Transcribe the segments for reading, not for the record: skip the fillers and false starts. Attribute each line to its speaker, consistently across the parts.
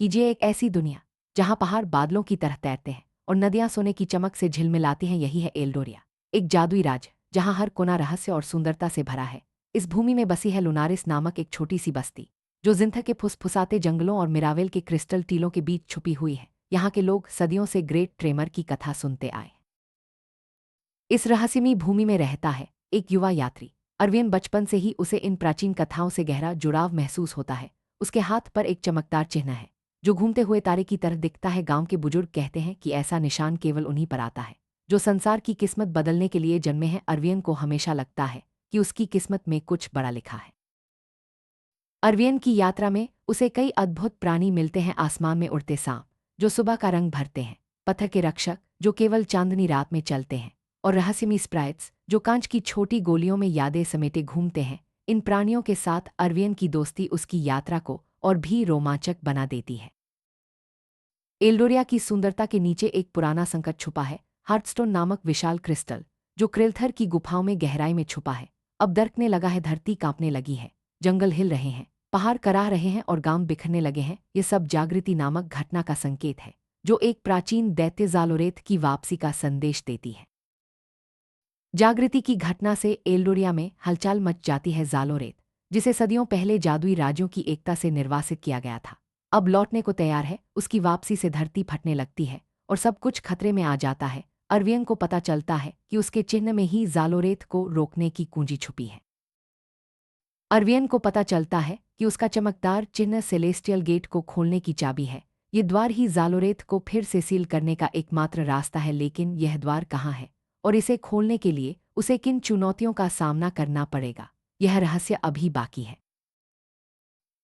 Speaker 1: कीजिए एक ऐसी दुनिया जहां पहाड़ बादलों की तरह तैरते हैं और नदियां सोने की चमक से झिलमिलाती हैं। यही है एल्डोरिया, एक जादुई राज्य जहां हर कोना रहस्य और सुंदरता से भरा है। इस भूमि में बसी है लुनारिस नामक एक छोटी सी बस्ती, जो जिंथा के फुसफुसाते जंगलों और मिरावेल के क्रिस्टल टीलों के बीच छुपी हुई है। यहाँ के लोग सदियों से ग्रेट ट्रेमर की कथा सुनते आए। इस रहस्यमयी भूमि में रहता है एक युवा यात्री अरवियन। बचपन से ही उसे इन प्राचीन कथाओं से गहरा जुड़ाव महसूस होता है। उसके हाथ पर एक चमकदार चिन्ह है जो घूमते हुए तारे की तरह दिखता है। गांव के बुजुर्ग कहते हैं कि ऐसा निशान केवल उन्हीं पर आता है जो संसार की किस्मत बदलने के लिए जन्मे हैं। अरवियन को हमेशा लगता है कि उसकी किस्मत में कुछ बड़ा लिखा है। अरवियन की यात्रा में उसे कई अद्भुत प्राणी मिलते हैं। आसमान में उड़ते सांप जो सुबह का रंग भरते हैं, पत्थर के रक्षक जो केवल चांदनी रात में चलते हैं, और रहस्यमयी स्प्राइट्स जो कांच की छोटी गोलियों में यादें समेटे घूमते हैं। इन प्राणियों के साथ अरवियन की दोस्ती उसकी यात्रा को और भी रोमांचक बना देती है। एल्डोरिया की सुंदरता के नीचे एक पुराना संकट छुपा है, हार्टस्टोन नामक विशाल क्रिस्टल जो क्रिल्थर की गुफाओं में गहराई में छुपा है। अब दरकने लगा है, धरती कांपने लगी है, जंगल हिल रहे हैं, पहाड़ कराह रहे हैं और गांव बिखरने लगे हैं। ये सब जागृति नामक घटना का संकेत है जो एक प्राचीन दैत्य ज़ालोरेथ की वापसी का संदेश देती है। जागृति की घटना से एल्डोरिया में हलचल मच जाती है। ज़ालोरेथ, जिसे सदियों पहले जादुई राज्यों की एकता से निर्वासित किया गया था, अब लौटने को तैयार है। उसकी वापसी से धरती फटने लगती है और सब कुछ खतरे में आ जाता है। अरवियन को पता चलता है कि उसके चिन्ह में ही ज़ालोरेथ को रोकने की कुंजी छुपी है। अरवियन को पता चलता है कि उसका चमकदार चिन्ह सेलेस्टियल गेट को खोलने की चाबी है। ये द्वार ही ज़ालोरेथ को फिर से सील करने का एकमात्र रास्ता है। लेकिन यह द्वार कहाँ है और इसे खोलने के लिए उसे किन चुनौतियों का सामना करना पड़ेगा, यह रहस्य अभी बाकी है।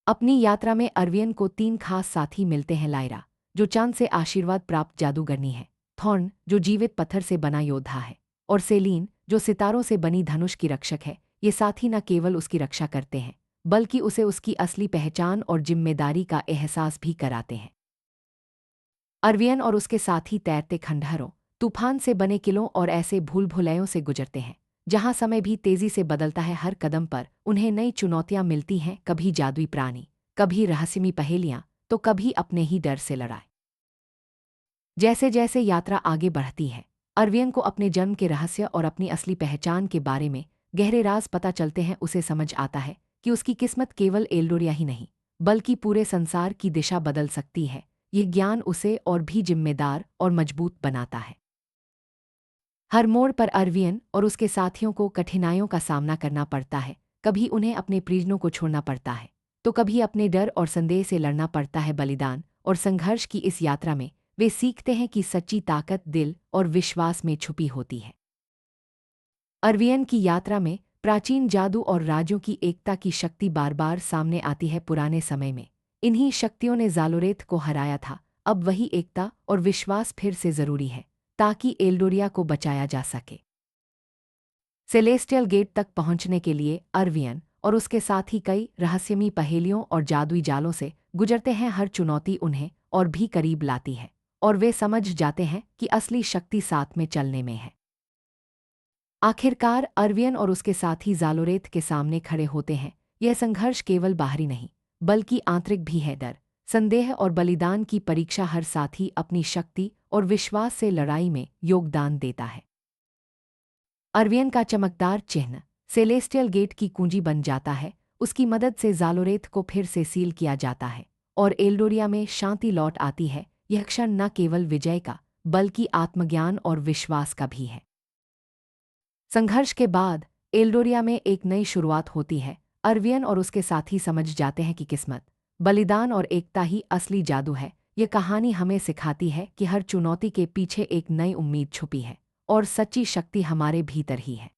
Speaker 1: अपनी यात्रा में अरवियन को 3 खास साथी मिलते हैं। लायरा, जो चांद से आशीर्वाद प्राप्त जादूगरनी है, थॉर्न, जो जीवित पत्थर से बना योद्धा है, और सेलीन, जो सितारों से बनी धनुष की रक्षक है। ये साथी न केवल उसकी रक्षा करते हैं बल्कि उसे उसकी असली पहचान और जिम्मेदारी का एहसास भी कराते हैं। अरवियन और उसके साथी तैरते खंडहरों, तूफान से बने किलों और ऐसे भूल भुलैयों से गुजरते हैं जहां समय भी तेजी से बदलता है। हर कदम पर उन्हें नई चुनौतियां मिलती हैं, कभी जादुई प्राणी, कभी रहस्यमयी पहेलियां, तो कभी अपने ही डर से लड़ाई। जैसे जैसे यात्रा आगे बढ़ती है, अरवियन को अपने जन्म के रहस्य और अपनी असली पहचान के बारे में गहरे राज पता चलते हैं। उसे समझ आता है कि उसकी किस्मत केवल एल्डोरिया ही नहीं बल्कि पूरे संसार की दिशा बदल सकती है। यह ज्ञान उसे और भी जिम्मेदार और मजबूत बनाता है। हर मोड़ पर अरवियन और उसके साथियों को कठिनाइयों का सामना करना पड़ता है। कभी उन्हें अपने प्रियजनों को छोड़ना पड़ता है, तो कभी अपने डर और संदेह से लड़ना पड़ता है। बलिदान और संघर्ष की इस यात्रा में वे सीखते हैं कि सच्ची ताकत दिल और विश्वास में छुपी होती है। अरवियन की यात्रा में प्राचीन जादू और राज्यों की एकता की शक्ति बार बार सामने आती है। पुराने समय में इन्हीं शक्तियों ने ज़ालोरेथ को हराया था। अब वही एकता और विश्वास फिर से जरूरी है ताकि एल्डोरिया को बचाया जा सके। सेलेस्टियल गेट तक पहुंचने के लिए अरवियन और उसके साथी कई रहस्यमयी पहेलियों और जादुई जालों से गुजरते हैं। हर चुनौती उन्हें और भी करीब लाती है और वे समझ जाते हैं कि असली शक्ति साथ में चलने में है। आखिरकार अरवियन और उसके साथी ज़ालोरेथ के सामने खड़े होते हैं। यह संघर्ष केवल बाहरी नहीं बल्कि आंतरिक भी है। डर, संदेह और बलिदान की परीक्षा। हर साथी अपनी शक्ति और विश्वास से लड़ाई में योगदान देता है। अरवियन का चमकदार चिन्ह सेलेस्टियल गेट की कुंजी बन जाता है। उसकी मदद से ज़ालोरेथ को फिर से सील किया जाता है और एल्डोरिया में शांति लौट आती है। यह क्षण न केवल विजय का बल्कि आत्मज्ञान और विश्वास का भी है। संघर्ष के बाद एल्डोरिया में एक नई शुरुआत होती है। अरवियन और उसके साथी समझ जाते हैं कि किस्मत, बलिदान और एकता ही असली जादू है। यह कहानी हमें सिखाती है कि हर चुनौती के पीछे एक नई उम्मीद छुपी है और सच्ची शक्ति हमारे भीतर ही है।